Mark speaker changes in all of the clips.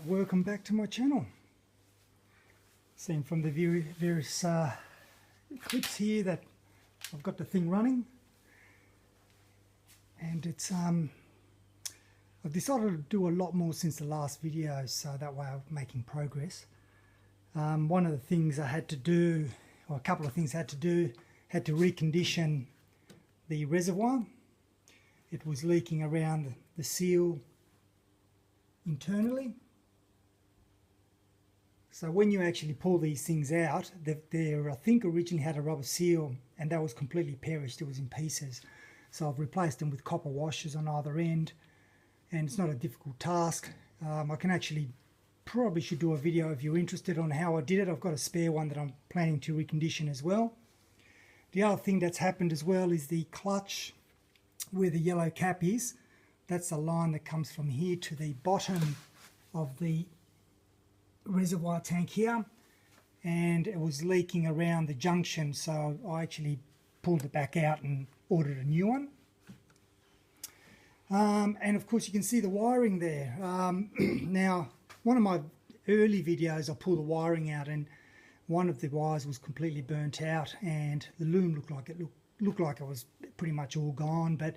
Speaker 1: Welcome back to my channel. Seen from the various clips here that I've got the thing running, and it's I've decided to do a lot more since the last video, so that way I'm making progress. One of the things I had to do, or a couple of things I had to recondition the reservoir. It was leaking around the seal internally. So when you actually pull these things out, they're I think originally had a rubber seal, and that was completely perished. It was in pieces. So I've replaced them with copper washers on either end, and it's not a difficult task. I can actually probably should do a video if you're interested on how I did it. I've got a spare one that I'm planning to recondition as well. The other thing that's happened as well is the clutch, where the yellow cap is. That's the line that comes from here to the bottom of the reservoir tank here, and it was leaking around the junction, so I actually pulled it back out and ordered a new one. And of course you can see the wiring there. Now, one of my early videos I pulled the wiring out, and one of the wires was completely burnt out, and the loom looked like it was pretty much all gone. But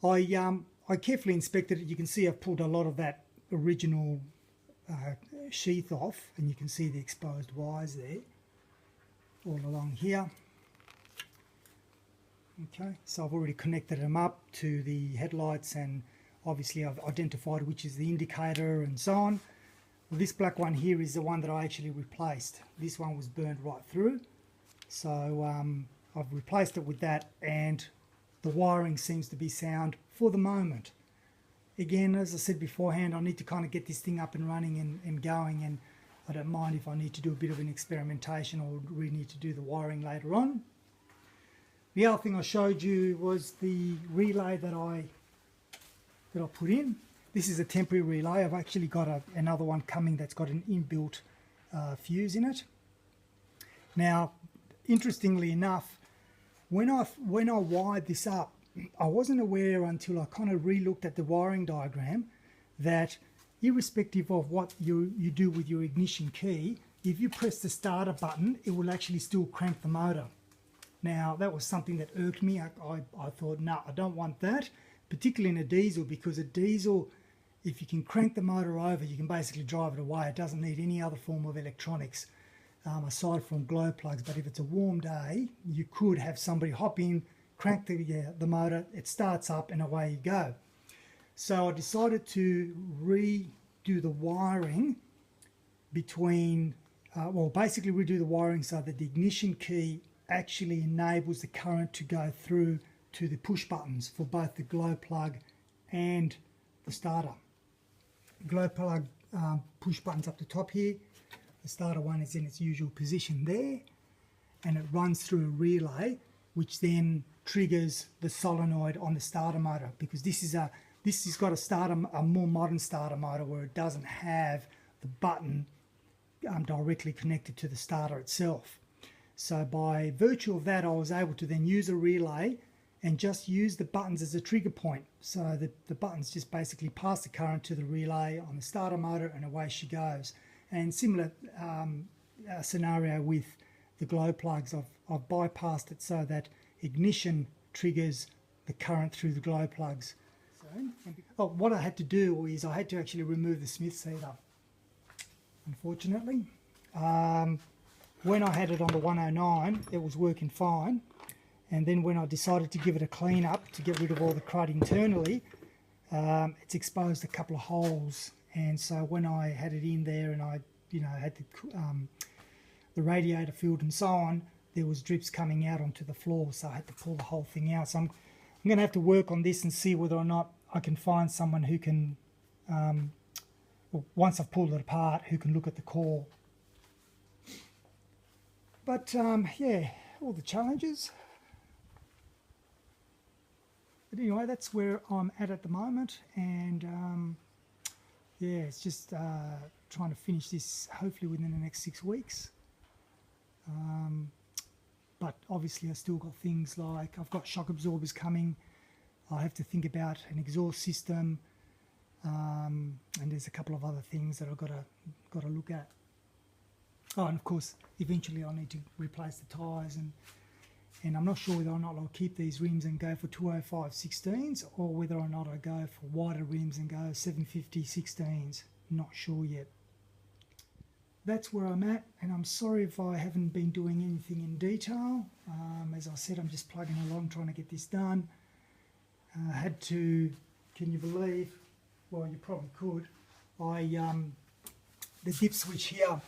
Speaker 1: I carefully inspected it. You can see I've pulled a lot of that original sheath off, and you can see the exposed wires there all along here. Okay, so I've already connected them up to the headlights, and obviously I've identified which is the indicator and so on. Well, this black one here is the one that I actually replaced. This one was burned right through, so I've replaced it with that, and the wiring seems to be sound for the moment. Again, as I said beforehand, I need to kind of get this thing up and running and going, and I don't mind if I need to do a bit of an experimentation, or we need to do the wiring later on. The other thing I showed you was the relay that I put in. This is a temporary relay. I've actually got another one coming that's got an inbuilt fuse in it. Now, interestingly enough, when I wired this up, I wasn't aware until I kind of re-looked at the wiring diagram that irrespective of what you do with your ignition key, if you press the starter button, it will actually still crank the motor. Now, that was something that irked me. I thought, no, I don't want that, particularly in a diesel, because a diesel, if you can crank the motor over, you can basically drive it away. It doesn't need any other form of electronics aside from glow plugs. But if it's a warm day, you could have somebody hop in, crank the motor, it starts up, and away you go. So I decided to redo the wiring between, basically redo the wiring so that the ignition key actually enables the current to go through to the push buttons for both the glow plug and the starter. Glow plug push buttons up the top here. The starter one is in its usual position there, and it runs through a relay, which then triggers the solenoid on the starter motor, because this has got a more modern starter motor where it doesn't have the button directly connected to the starter itself. So by virtue of that, I was able to then use a relay and just use the buttons as a trigger point. So the buttons just basically pass the current to the relay on the starter motor, and away she goes. And similar scenario with the glow plugs. I've bypassed it so that ignition triggers the current through the glow plugs. So, what I had to do is I had to actually remove the Smith seater, unfortunately. When I had it on the 109, it was working fine, and then when I decided to give it a clean up to get rid of all the crud internally, it's exposed a couple of holes. And so when I had it in there, and I had the radiator filled and so on, there was drips coming out onto the floor, so I had to pull the whole thing out. So I'm going to have to work on this and see whether or not I can find someone who can, once I've pulled it apart, who can look at the core. But yeah, all the challenges. But anyway, that's where I'm at the moment, and yeah, it's just trying to finish this hopefully within the next 6 weeks. But obviously I still got things like I've got shock absorbers coming. I have to think about an exhaust system. and there's a couple of other things that I've got to look at. Oh, and of course, eventually I'll need to replace the tyres, and I'm not sure whether or not I'll keep these rims and go for 205 16s, or whether or not I go for wider rims and go 750 16s. Not sure yet. That's where I'm at, and I'm sorry if I haven't been doing anything in detail. As I said, I'm just plugging along trying to get this done. I had to, can you believe, well, you probably could, the dip switch here,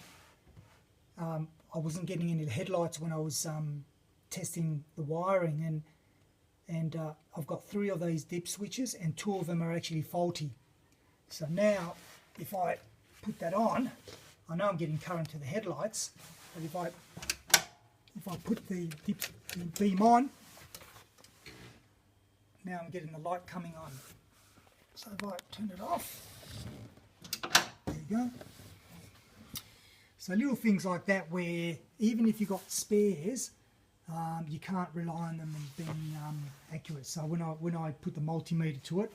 Speaker 1: I wasn't getting any headlights when I was testing the wiring, and I've got 3 of these dip switches, and 2 of them are actually faulty. So now if I put that on, I know I'm getting current to the headlights, but if I put the beam on, now I'm getting the light coming on. So if I turn it off, there you go. So little things like that, where even if you've got spares, you can't rely on them as being accurate. So when I put the multimeter to it,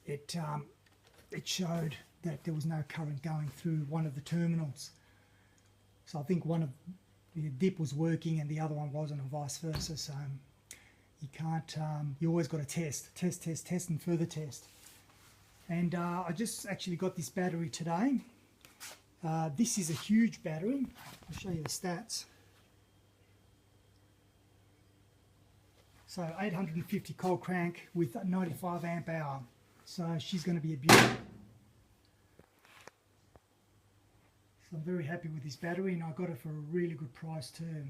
Speaker 1: it showed that there was no current going through one of the terminals. So I think one of the dip was working and the other one wasn't, and vice versa. So you can't, you always got to test and further test. And I just actually got this battery today. This is a huge battery. I'll show you the stats. So 850 cold crank with 95 amp hour. So she's going to be a beauty. So I'm very happy with this battery, and I got it for a really good price too.